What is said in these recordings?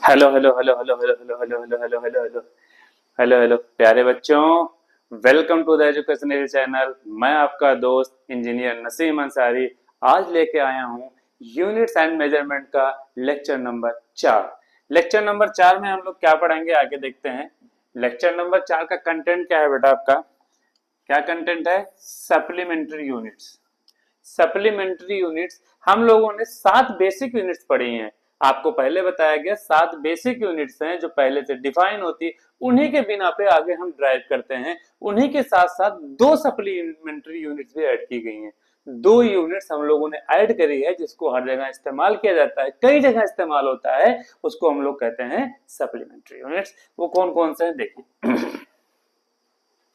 Hello hello hello hello hello hello hello hello hello hello hello hello hello प्यारे बच्चों, welcome to the educational channel. मैं आपका दोस्त engineer Naseem Ansari आज लेके आया हूँ यूनिट्स एंड मेजरमेंट का लेक्चर नंबर 4। लेक्चर नंबर 4 में हम लोग क्या पढ़ेंगे आगे देखते हैं। लेक्चर नंबर 4 का कंटेंट क्या है बेटा? आपका क्या कंटेंट है? Supplementary units. सप्लीमेंट्री यूनिट्स हम लोगों ने 7 बेसिक यूनिट्स पढ़ी हैं। आपको पहले बताया गया 7 बेसिक यूनिट्स हैं जो पहले से डिफाइन होती, उन्हीं के बिना पे आगे हम ड्राइव करते हैं। उन्हीं के साथ साथ 2 सप्लीमेंट्री यूनिट्स भी ऐड की गई हैं। 2 यूनिट्स हम लोगों ने ऐड करी है जिसको हर जगह इस्तेमाल किया जाता है, कई जगह इस्तेमाल होता है, उसको हम लोग कहते हैं सप्लीमेंट्री यूनिट्स। वो कौन कौन से हैं देखिए।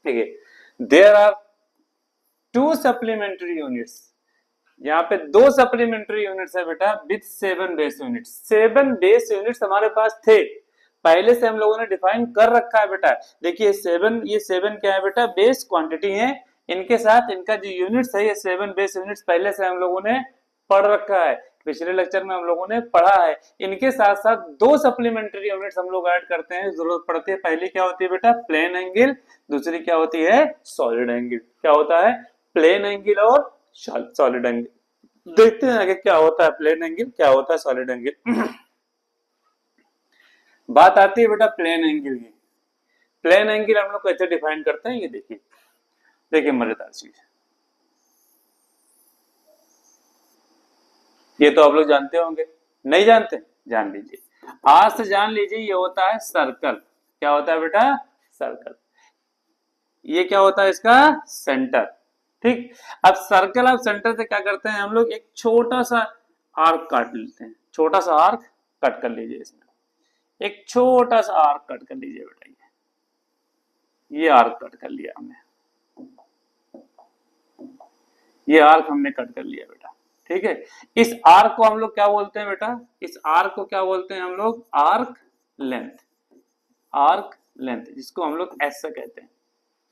ठीक है, देयर आर 2 सप्लीमेंट्री यूनिट्स। यहाँ पे 2 सप्लीमेंट्री यूनिट्स है बेटा with 7 base units. 7 base units हमारे पास थे, पहले से हम लोगों ने डिफाइन कर रखा है बेटा। देखिए 7, ये 7 क्या है बेटा? बेस क्वांटिटी है। इनके साथ इनका जो यूनिट्स है ये 7 बेस यूनिट्स पहले से हम लोगों ने पढ़ रखा है, पिछले लेक्चर में हम लोगों ने पढ़ा है। इनके साथ साथ 2 सप्लीमेंट्री यूनिट्स हम लोग ऐड करते हैं, जरूरत पड़ती है। पहली क्या होती है बेटा? Plane angle. दूसरी क्या होती है? Solid angle. क्या होता है? प्लेन एंगल और सॉलिड एंगल। देखते हैं आगे क्या होता है प्लेन एंगल, क्या होता है सॉलिड एंगल। बात आती है बेटा प्लेन एंगल की। प्लेन एंगल हम लोग कैसे डिफाइन करते हैं ये देखिए। देखिए मजेदार चीज, ये तो आप लोग जानते होंगे, नहीं जानते? जान लीजिए, आज से जान लीजिए। ये होता है सर्कल। क्या होता है बेटा? सर्कल। ये क्या होता है? इसका सेंटर। ठीक। अब सर्कल ऑफ सेंटर से क्या करते हैं हम लोग? एक छोटा सा आर्क काट लेते हैं। छोटा सा आर्क कट कर लीजिए, इसमें एक छोटा सा आर्क कट कर लीजिए बेटा। ये आर्क कट कर लिया हमने, ये आर्क हमने कट कर लिया बेटा। ठीक है, इस आर्क को हम लोग क्या बोलते हैं बेटा? इस आर्क को क्या बोलते हैं हम लोग? Arc length. आर्क लेंथ, जिसको हम लोग एस से कहते हैं।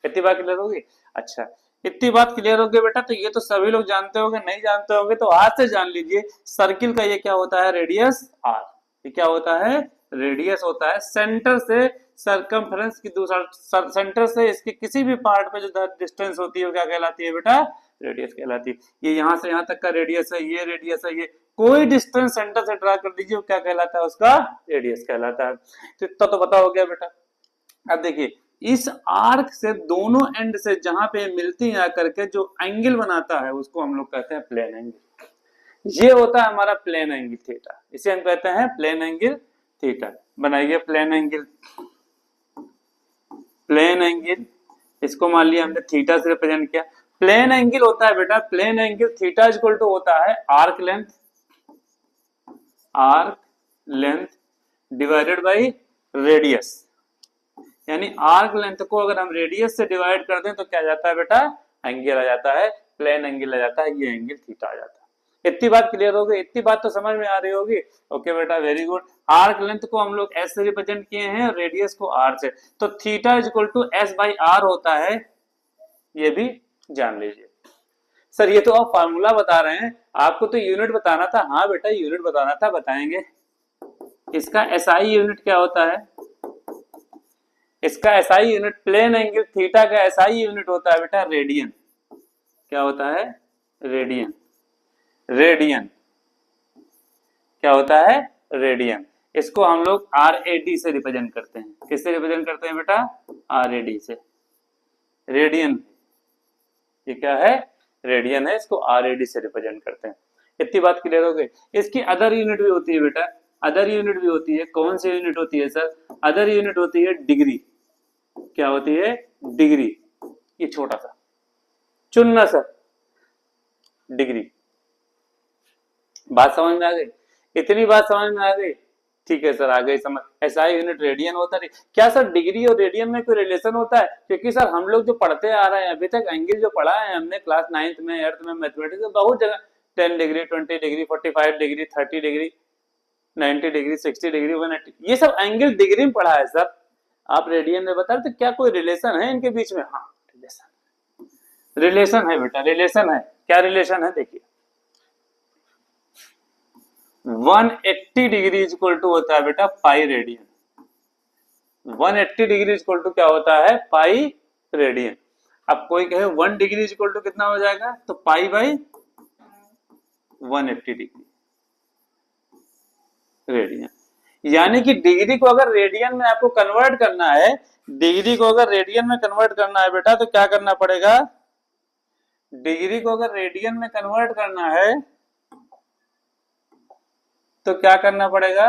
इतनी बात क्लियर होगी? अच्छा, इतनी बात क्लियर हो गई बेटा। तो ये तो सभी लोग जानते होंगे, नहीं जानते होंगे तो आज से जान लीजिए। सर्किल का ये क्या होता है? Radius R. ये क्या होता है? रेडियस होता है। सेंटर से सरकमफ्रेंस की दूसरा, सेंटर से इसके किसी भी पार्ट पे जो डिस्टेंस होती है वो क्या कहलाती है बेटा? रेडियस कहलाती है। ये यहाँ से यहाँ तक का रेडियस है, ये रेडियस है, ये कोई डिस्टेंस सेंटर से ड्रा कर दीजिए, वो क्या कहलाता है? उसका रेडियस कहलाता है। तो इतना तो पता हो गया बेटा। अब देखिए, इस आर्क से दोनों एंड से जहां पे मिलती है आकर के जो एंगल बनाता है उसको हम लोग कहते हैं प्लेन एंगल। ये होता है हमारा प्लेन एंगल थीटा, इसे हम कहते हैं प्लेन एंगल थीटा। बनाइए प्लेन एंगल। प्लेन एंगल, इसको मान लिया हमने थीटा से रिप्रेजेंट किया। प्लेन एंगल होता है बेटा, plane angle theta equal to होता है arc length. Arc length divided by radius. यानी आर्क लेंथ को अगर हम रेडियस से डिवाइड कर दें तो क्या जाता है बेटा? एंगल आ जाता है, प्लेन एंगल आ जाता है, ये एंगल थीटा आ जाता है। इतनी बात क्लियर हो गई? इतनी बात तो समझ में आ रही होगी। ओके बेटा, वेरी गुड। आर्क लेंथ को हम लोग एस से रिप्रेजेंट किए हैं और रेडियस को आर से, तो theta is equal to S by R होता है, ये भी जान लीजिए। सर ये तो आप फार्मूला बता रहे हैं, आपको तो यूनिट बताना था। हाँ बेटा, यूनिट बताना था, बताएंगे। इसका एसआई यूनिट क्या होता है? इसका SI unit, plane angle theta का एसआई यूनिट होता है बेटा रेडियन। क्या होता है? रेडियन। रेडियन क्या होता है? रेडियन। इसको हम लोग आर ए डी से रिप्रेजेंट करते हैं। किससे रिप्रेजेंट करते हैं बेटा? आर ए डी से। रेडियन, ये क्या है? रेडियन है, इसको आर ए डी से रिप्रेजेंट करते हैं। इतनी बात क्लियर हो गई? इसकी अदर यूनिट भी होती है बेटा, अदर यूनिट भी होती है। कौन सी यूनिट होती है सर? अदर यूनिट होती है डिग्री। क्या होती है? डिग्री। ये छोटा सा चुनना सर, डिग्री। बात समझ में आ गई? इतनी बात समझ में आ गई? ठीक है सर, आ गई समझ। ऐसा यूनिट रेडियन होता है। क्या सर डिग्री और रेडियन में कोई रिलेशन होता है? क्योंकि सर हम लोग जो पढ़ते आ रहे हैं अभी तक, एंगल जो पढ़ा है हमने क्लास 9th में, 8th में, मैथमेटिक्स में, बहुत जगह 10 degree, 20 degree, 45 degree, 30 degree, 90 degree, 60 degree, 180, ये सब एंगल डिग्री में पढ़ा है सर। आप रेडियन में बता रहे तो क्या कोई रिलेशन है इनके बीच में? हाँ, रिलेशन है बेटा, रिलेशन है। क्या रिलेशन है देखिए। 180 डिग्री इज इक्वल टू होता है बेटा pi radian. 180 degree is equal to क्या होता है? Pi radian. अब कोई कहे 1 डिग्री इज इक्वल टू कितना हो जाएगा? तो पाई बाई 180 डिग्री रेडियन। यानी कि डिग्री को अगर रेडियन में आपको कन्वर्ट करना है, डिग्री को अगर रेडियन में कन्वर्ट करना है बेटा, तो क्या करना पड़ेगा? डिग्री को अगर रेडियन में कन्वर्ट करना है तो क्या करना पड़ेगा?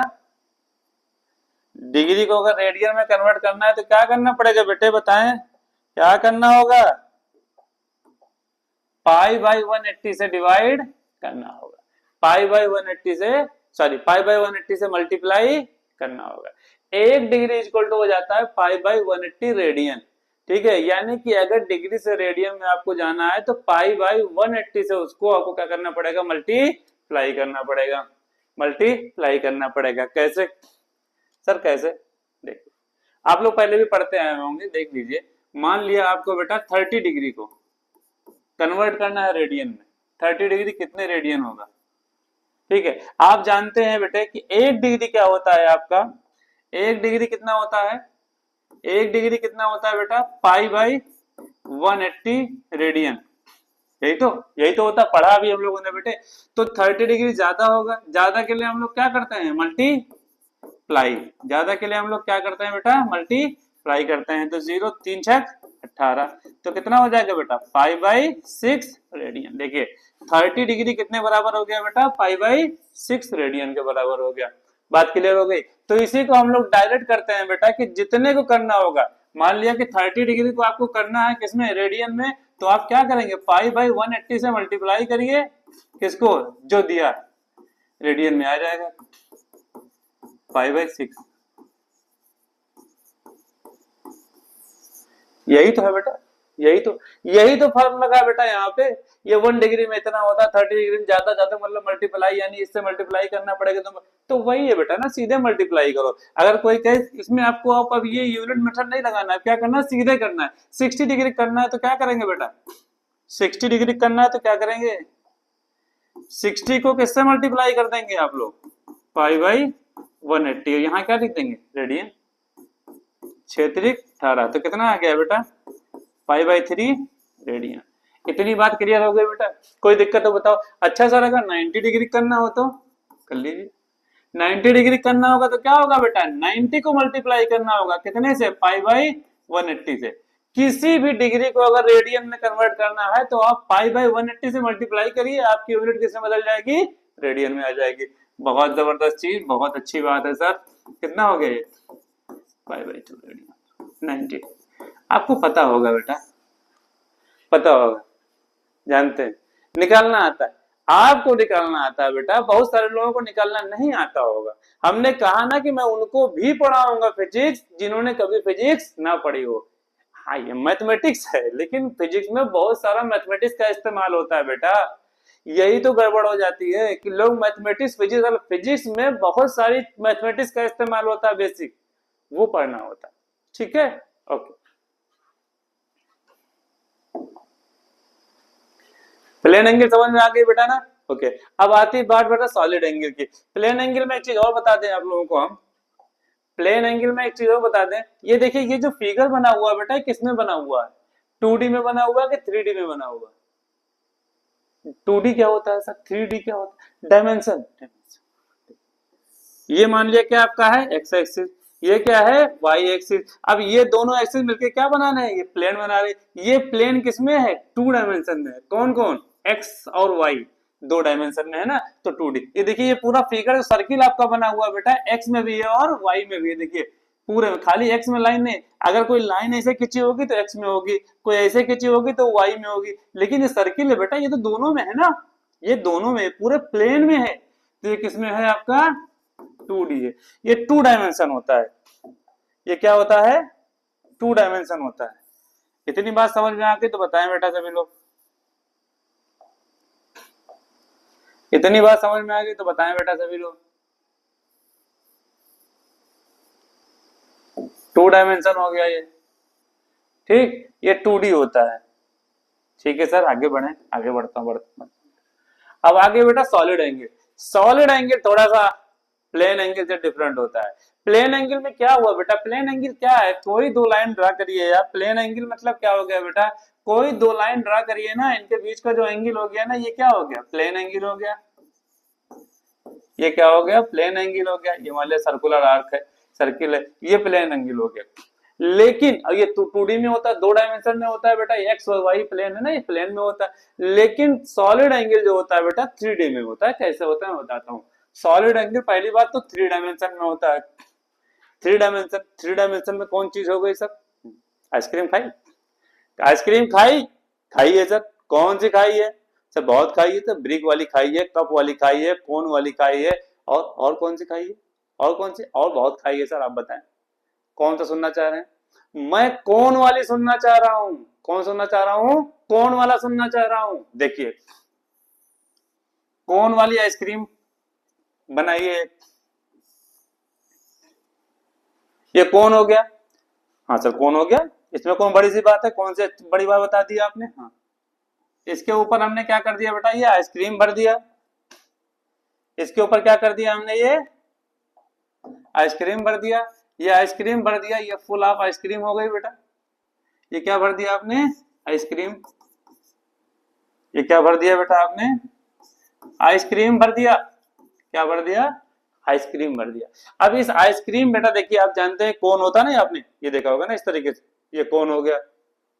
डिग्री को अगर रेडियन में कन्वर्ट करना है तो क्या करना पड़ेगा बेटे? बताएं क्या करना होगा? पाई बाई 180 से डिवाइड करना होगा, पाई बाई 180 से, सॉरी पाई बाई 180 से मल्टीप्लाई करना होगा। 1 डिग्री इक्वल टू हो जाता है पाई बाई 180 रेडियन। ठीक है, यानी कि अगर डिग्री से रेडियन में आपको जाना है तो पाई बाई 180 से उसको आपको क्या करना पड़ेगा? मल्टीप्लाई करना पड़ेगा, मल्टीप्लाई करना पड़ेगा। कैसे सर? कैसे? देखिए, आप लोग पहले भी पढ़ते आए होंगे, देख लीजिए। मान लिया आपको बेटा 30 डिग्री को कन्वर्ट करना है रेडियन में, 30 डिग्री कितने रेडियन होगा? ठीक है, आप जानते हैं बेटे कि 1 डिग्री क्या होता है आपका? 1 डिग्री कितना होता है? 1 डिग्री कितना होता है बेटा? Pi by 180 radian. यही तो होता, पढ़ा भी हम लोगों ने बेटे। तो 30 डिग्री ज्यादा होगा, ज्यादा के लिए हम लोग क्या करते हैं? मल्टीप्लाई। ज्यादा के लिए हम लोग क्या करते हैं बेटा? मल्टीप्लाई करते हैं। तो 0 3 6 18, तो कितना हो जाएगा बेटा? Pi by 6 radian. देखिए 30 डिग्री कितने बराबर हो गया बेटा? पाई बाई 6 रेडियन के बराबर हो गया। बात क्लियर हो गई? तो इसी को हम लोग डायरेक्ट करते हैं बेटा कि जितने को करना होगा, मान लिया कि 30 डिग्री को आपको करना है किसमें? रेडियन में, तो आप क्या करेंगे? पाई बाई 180 से मल्टीप्लाई करिए, किसको? जो दिया रेडियन में आ जाएगा पाई बाई 6। यही तो है बेटा, यही तो फॉर्मूला है बेटा यहाँ पे। ये 1 डिग्री में इतना होता है, 30 डिग्री में ज्यादा ज्यादा मतलब मल्टीप्लाई, यानी इससे मल्टीप्लाई करना पड़ेगा। तो वही है बेटा ना, सीधे मल्टीप्लाई करो। अगर कोई कहे इसमें आपको आप अब ये यूनिट मेथड नहीं लगाना है, क्या करना है? सीधे करना है। 60 डिग्री करना है तो क्या करेंगे बेटा? 60 डिग्री करना है तो क्या करेंगे? 60 को किससे मल्टीप्लाई कर देंगे आप लोग? Pi by 180। यहाँ क्या लिख देंगे? रेडियन। क्षेत्रिक 18, तो कितना आ गया बेटा? Pi by 3 radian. इतनी बात क्लियर हो गई बेटा? कोई दिक्कत हो बताओ? अच्छा सर अगर 90 डिग्री करना हो तो कर लीजिए। 90 डिग्री करना होगा तो क्या होगा बेटा? 90 को मल्टीप्लाई करना होगा कितने से? पाई बाई 180 से। किसी भी डिग्री को अगर रेडियन में कन्वर्ट करना है तो आप पाई बाई 180 से मल्टीप्लाई करिए, आपकी यूनिट किसमें बदल जाएगी? रेडियन में आ जाएगी। बहुत जबरदस्त चीज, बहुत अच्छी बात है सर। कितना हो गया ये? Pi by 2 radian 90। आपको पता होगा बेटा, पता होगा, जानते हैं, निकालना आता है। आपको निकालना आता है बेटा, बहुत सारे लोगों को निकालना नहीं आता होगा। हमने कहा ना कि मैं उनको भी पढ़ाऊंगा फिजिक्स जिन्होंने कभी फिजिक्स ना पढ़ी हो। हाँ ये मैथमेटिक्स है, लेकिन फिजिक्स में बहुत सारा मैथमेटिक्स का इस्तेमाल होता है बेटा। यही तो गड़बड़ हो जाती है कि लोग मैथमेटिक्स फिजिक्स में बहुत सारी मैथमेटिक्स का इस्तेमाल होता है, बेसिक वो पढ़ना होता है। ठीक है, ओके। प्लेन एंगल समझ में आ गई बेटा ना? ओके। अब आती बात बेटा सॉलिड एंगल की। प्लेन एंगल में एक चीज और बता दें आप लोगों को हम, प्लेन एंगल में एक चीज और बता दें। ये देखिए ये जो फिगर बना हुआ है बेटा, किसमें बना हुआ है? 2D में बना हुआ है कि 3D में बना हुआ है? 2D क्या होता है सर? 3D क्या होता है? डायमेंशन। ये मान लिया क्या आपका है? एक्स एक्सिस, ये क्या है? Y axis. अब ये दोनों एक्सिस मिलके क्या बनाना है? ये प्लेन बना रहे। ये प्लेन किसमें है? 2 डायमेंशन में। कौन कौन? एक्स और वाई 2 डायमेंशन में है ना, तो 2D। ये देखिए ये पूरा फिगर सर्किल आपका बना हुआ है बेटा, एक्स में भी है और वाई में भी है। देखिए पूरे में, खाली एक्स में लाइन नहीं, अगर कोई लाइन ऐसे खींची होगी तो एक्स में होगी, कोई ऐसे खींची होगी तो वाई में होगी, लेकिन ये सर्किल है बेटा, ये तो दोनों में है ना, ये दोनों में पूरे प्लेन में है। तो ये किसमें है आपका? 2D है। ये 2 डायमेंशन होता है। ये क्या होता है? 2 डायमेंशन होता है। इतनी बात समझ में आ गई तो बताएं बेटा सभी लोग। इतनी बात समझ में आ गई तो बताएं बेटा सभी लोग। 2 डायमेंशन हो गया ये, ठीक, ये 2D होता है। ठीक है सर, आगे बढ़े, आगे बढ़ता हूं। अब आगे बेटा सॉलिड एंगल। सॉलिड एंगल थोड़ा सा प्लेन एंगल से डिफरेंट होता है। प्लेन एंगल में क्या हुआ बेटा, प्लेन एंगल क्या है, कोई दो लाइन ड्रा करिए यार। प्लेन एंगल मतलब क्या हो गया बेटा, कोई दो लाइन ड्रा करिए ना, इनके बीच का जो एंगल हो गया ना, ये क्या हो गया, प्लेन एंगल हो गया। ये क्या हो गया, प्लेन एंगल हो गया। ये मान लिया सर्कुलर आर्क है, सर्किल है, ये प्लेन एंगल हो गया। लेकिन अब ये 2D में होता है, 2 डायमेंशन में होता है बेटा, एक्स और वाई प्लेन है ना, ये प्लेन में होता है। लेकिन सॉलिड एंगल जो होता है बेटा 3D में होता है। कैसे होता है मैं बताता हूँ। सॉलिड एंगल पहली बात तो 3 डायमेंशन में होता है। 3 डायमेंशन में कौन चीज हो गई सर, आइसक्रीम खाई, आइसक्रीम खाई, खाई है सर, कौन सी खाई है सर, बहुत खाई है, तो ब्रिक वाली खाई है, कप वाली खाई है, कोन वाली खाई है, और कौन सी खाई है, और कौन सी, और बहुत खाई है सर, आप बताएं कौन सा सुनना चाह रहे हैं। मैं कोन वाली सुनना चाह रहा हूं, कौन सुनना चाह रहा हूं, कोन वाला सुनना चाह रहा हूं। देखिए कोन वाली आइसक्रीम बनाइए, ये कौन हो गया, हाँ सर कौन हो गया, इसमें कौन बड़ी सी बात है, कौन सी बड़ी बात बता दी आपने। हाँ इसके ऊपर हमने क्या कर दिया बेटा, ये आइसक्रीम भर दिया, इसके ऊपर क्या कर दिया हमने, ये आइसक्रीम भर दिया, ये आइसक्रीम भर दिया, ये फुल ऑफ आइसक्रीम हो गई बेटा। ये क्या भर दिया आपने, आइसक्रीम, ये क्या भर दिया बेटा आपने, आइसक्रीम भर दिया, क्या भर दिया, आइसक्रीम भर दिया। अब इस आइसक्रीम बेटा देखिए, आप जानते हैं कौन होता है ना, आपने ये देखा होगा ना इस तरीके से, ये कौन हो गया,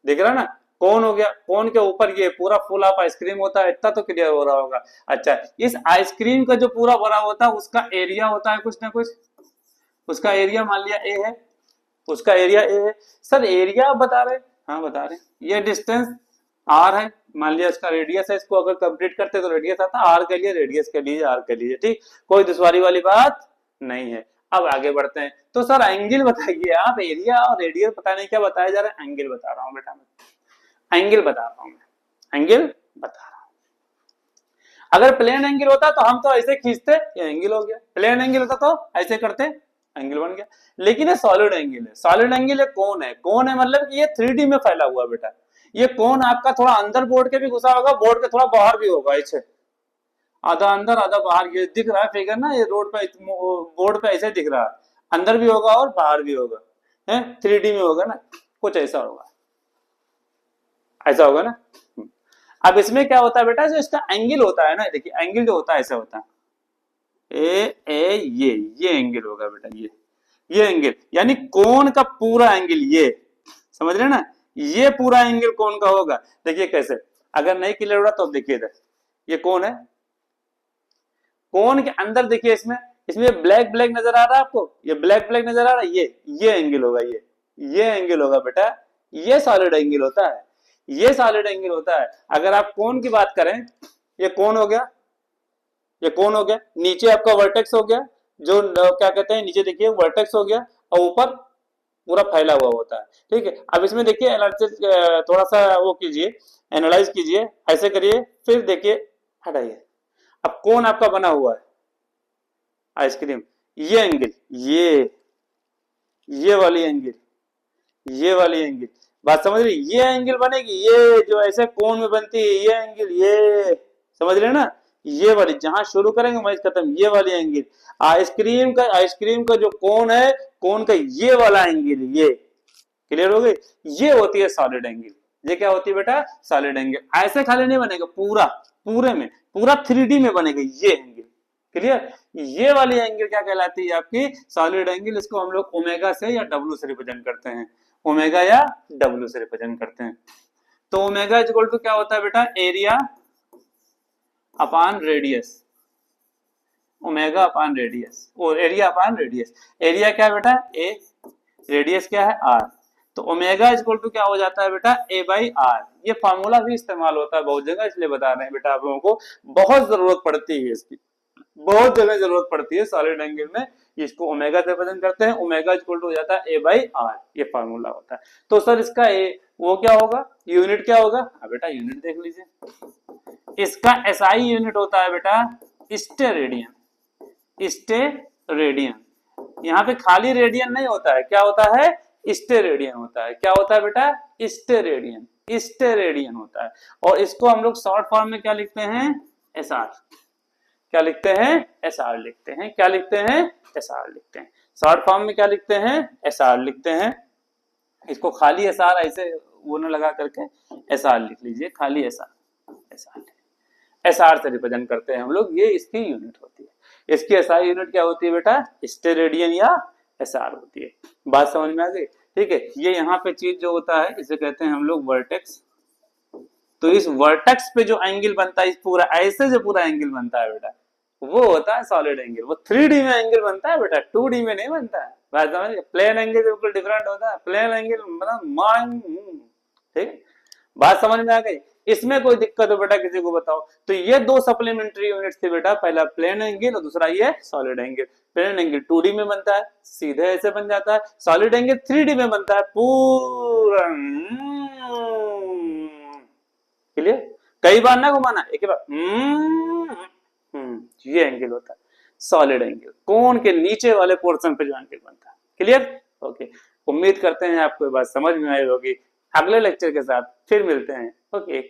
दिख रहा ना, कौन हो गया, कौन के ऊपर ये पूरा फुल ऑफ आइसक्रीम होता है, इतना तो क्लियर हो रहा होगा। अच्छा इस आइसक्रीम का जो पूरा भरा होता है उसका एरिया होता है कुछ ना कुछ, उसका एरिया मान लिया ए है, उसका एरिया ए है। सर एरिया आप बता रहे, हाँ बता रहे, ये डिस्टेंस आर है, मान लिया इसका रेडियस है, इसको अगर कंप्लीट करते तो रेडियस आता, आर के लिए रेडियस के लिए आर के लिए, ठीक, कोई दुश्वारी वाली बात नहीं है। अब आगे बढ़ते हैं, तो सर एंगल बताइए आप, एरिया और रेडियस पता नहीं क्या बताया जा रहा है, एंगल बता रहा हूं बेटा मैं, एंगल बता रहा हूं मैं, एंगल बता रहा हूं। अगर प्लेन एंगल होता तो हम तो ऐसे खींचते, ये एंगल हो गया, प्लेन एंगल होता तो ऐसे करते, एंगल बन गया। लेकिन ये सॉलिड एंगल है, सॉलिड एंगल है, कौन है, कौन है मतलब कि ये 3D में फैला हुआ बेटा। ये कौन आपका थोड़ा अंदर बोर्ड के भी घुसा होगा, बोर्ड के थोड़ा बाहर भी होगा, ऐसे आधा अंदर आधा बाहर, ये दिख रहा है फिगर ना, ये रोड पे बोर्ड पे ऐसे दिख रहा है, अंदर भी होगा और बाहर भी होगा, है 3D में होगा ना, कुछ ऐसा होगा, ऐसा होगा ना। अब इसमें क्या होता है बेटा, जो इसका एंगल होता है ना, देखिए एंगल जो होता है ऐसा होता है, ये एंगल होगा बेटा, ये एंगल यानी कोण का पूरा एंगल, ये समझ रहे ना, ये पूरा एंगल कोण का होगा। देखिए कैसे, अगर नहीं क्लियर हो रहा तो देखिए इधर, ये कौन है, कोण के अंदर देखिए, इसमें इसमें ब्लैक ब्लैक नजर आ रहा है आपको, ये ब्लैक ब्लैक नजर आ रहा है, ये एंगल होगा, ये एंगल होगा बेटा, ये सॉलिड एंगल होता है, ये सॉलिड एंगल होता है। अगर आप कोण की बात करें, ये कोण हो गया, ये कौन हो गया, नीचे आपका वर्टेक्स हो गया, जो क्या कहते हैं, नीचे देखिए वर्टेक्स हो गया, और ऊपर पूरा फैला हुआ होता है, ठीक है। अब इसमें देखिए एनालिसिस, थोड़ा सा वो कीजिए, एनालाइज कीजिए, ऐसे करिए, फिर देखिए, हटाइए। अब कौन आपका बना हुआ है, आइसक्रीम, ये एंगल, ये वाली एंगल, ये वाली एंगल, बात समझ रही, ये एंगल बनेगी, ये जो ऐसे कोण में बनती है ये एंगल, ये समझ रहे ना, ये वाली जहां शुरू करेंगे वहीं खत्म, ये वाली एंगल। आइसक्रीम का जो कोण है, कोण का ये वाला एंगल, ये क्लियर हो गई, ये होती है सॉलिड एंगल। ये क्या होती है बेटा, सॉलिड एंगल। ऐसे खाली नहीं बनेगा, पूरा पूरे में पूरा 3D में बनेगा ये एंगल, क्लियर। ये वाली एंगल क्या कहलाती है, आपकी सॉलिड एंगल। इसको हम लोग ओमेगा से या डब्ल्यू से रिप्रेजेंट करते हैं, ओमेगा या डब्ल्यू से रिप्रेजेंट करते हैं। तो ओमेगा इज इक्वल टू क्या होता है बेटा, एरिया अपान रेडियस, ओमेगा अपान रेडियस, और एरिया अपान रेडियस। एरिया क्या है बेटा, ए, रेडियस क्या है, आर। तो ओमेगा इज इक्वल टू क्या हो जाता है बेटा, ए बाई आर। ये फार्मूला भी इस्तेमाल होता है बहुत जगह, इसलिए बता रहे हैं बेटा आप लोगों को, बहुत जरूरत पड़ती है इसकी, बहुत जगह जरूरत पड़ती है सॉलिड एंगल में। इसको ओमेगा से रिप्रेजेंट करते हैं, ओमेगा इज इक्वल टू हो जाता है ए बाई आर, ये फार्मूला होता है। तो सर इसका ए वो क्या होगा, यूनिट क्या होगा, बेटा यूनिट देख लीजिए, इसका एसआई यूनिट होता है बेटा स्टेरेडियन, स्टेरेडियन। यहाँ पे खाली रेडियन नहीं होता है, क्या होता है, स्टेरेडियन होता है। क्या होता है बेटा, स्टेरेडियन, स्टेरेडियन होता है। और इसको हम लोग शॉर्ट फॉर्म में क्या लिखते हैं, एसआर, क्या लिखते हैं, एस आर लिखते हैं। क्या लिखते हैं, एस आर लिखते हैं। शॉर्ट फॉर्म में क्या लिखते हैं, एस आर लिखते हैं। इसको खाली एस आर ऐसे वो न लगा करके एस आर लिख लीजिए, खाली S R, S R, S R से रिप्रेजेंट करते हैं हम लोग। ये इसकी यूनिट होती है। इसकी एसआई यूनिट क्या होती है बेटा, स्टेरेडियन या एसआर होती है। बात समझ में आ गई, ठीक है। ये यहाँ पे चीज जो होता है इसे कहते हैं हम लोग वर्टेक्स। तो इस वर्टेक्स पे जो एंगल बनता है, इस पूरा ऐसे जो पूरा एंगल बनता है बेटा, वो होता है सॉलिड एंगल। वो 3D में एंगल बनता है बेटा, 2D में नहीं बनता है। बात समझ, प्लेन एंगल बिल्कुल डिफरेंट होता है। प्लेन एंगल मतलब ठीक, बात समझ में आ गई। इसमें कोई दिक्कत हो बेटा किसी को बताओ। तो ये दो सप्लीमेंट्री यूनिट्स थे बेटा, पहला प्लेन एंगल और दूसरा ये solid angle. Plane angle 2D में बनता है, सीधे ऐसे बन जाता है। सॉलिड एंगल 3D में बनता है पूरा। क्लियर, कई बार ना घुमाना, एक ही बार। ये एंगल होता है सॉलिड एंगल, कोन के नीचे वाले पोर्शन पे जो एंगल बनता है। Clear, okay. उम्मीद करते हैं आपको ये बात समझ में आई होगी। अगले लेक्चर के साथ फिर मिलते हैं। ओके।